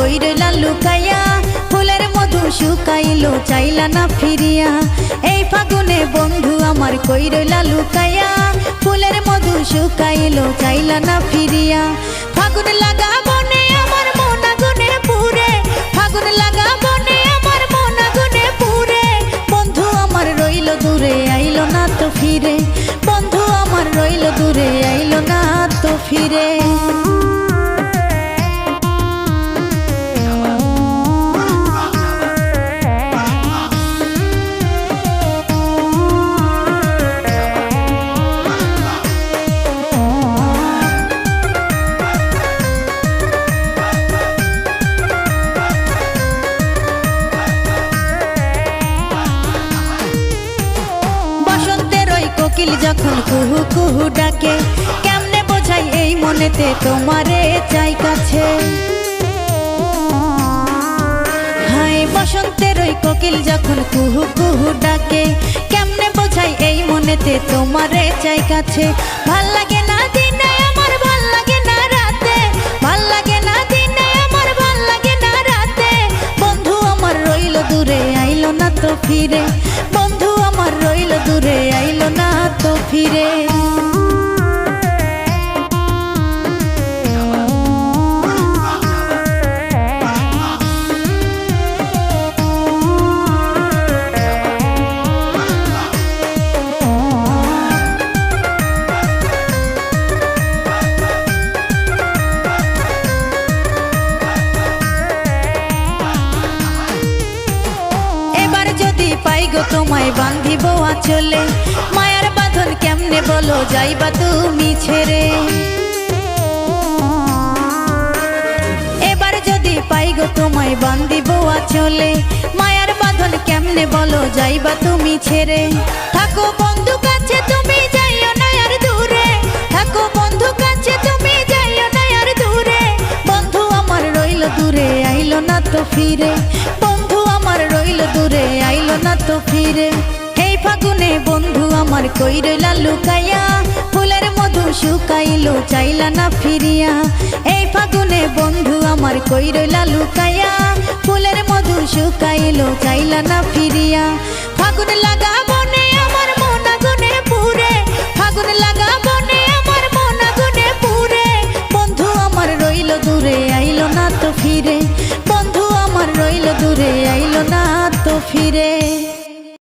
কই রইলা লুকাইয়া, ফুলের মধু শুকাইলো চাইলা না ফিরিয়া। এই ফাগুনে বন্ধু আমার কই রইলা লুকাইয়া, ফুলের মধু শুকাইলো চাইলা না ফিরিয়া। ফাগুন লাগা বনে আমার মন আগুনে পুরে, ফাগুন লাগা বনে আমার মন আগুনে পুরে। বন্ধু আমার রইল দূরে আইলো না তো ফিরে, বন্ধু আমার রইল দূরে আইলো না তো ফিরে। কোকিল যখন কুহু কুহু ডাকে, কেমনে বোঝাই এই মনেতে তোমারে চাই কাছে। হায় বসন্তের ওই কোকিল যখন কুহু কুহু ডাকে, কেমনে বোঝাই এই মনেতে তোমারে চাই কাছে। ভাল লাগে না দিনে আমার, ভাল লাগে না রাতে, ভাল লাগে না দিনে আমার, ভাল লাগে না রাতে। বন্ধু আমার রইল দূরে আইলো না তো ফিরে, বন্ধু আমার রইল দূরে আইলো না তো ফিরে। এবার যদি পাই গো তোমায় বান্ধিব আঁচলে, মায়ার বাঁধন কেমনে বলো যাইবা তুমি ছেড়ে। এবার যদি পাই গো তোমায় বান্ধিব আঁচলে, মায়ার বাঁধন কেমনে বলো যাইবা তুমি ছেড়ে। থাকো বন্ধু কাছে তুমি যাইও না আর দূরে, থাকো বন্ধু কাছে তুমি যাইও না আর দূরে। বন্ধু আমার রইল দূরে আইলো না তো ফিরে, বন্ধু আমার রইল দূরে আইলো না তো ফিরে। এই ফাগুনে বন্ধু আমার কই রইলা লুকাইয়া, ফুলের মধু শুকাইলো চাইলা না ফিরিয়া। এই ফাগুনে বন্ধু আমার কই রইলা লুকাইয়া, ফুলের মধু শুকাইলো চাইলা না ফিরিয়া। ফাগুন লাগা বনে আমার মন আগুনে পুরে, ফাগুন লাগা বনে আমার মন আগুনে পুরে। বন্ধু আমার রইল দূরে আইলো না তো ফিরে, বন্ধু আমার রইল দূরে আইলো না তো ফিরে।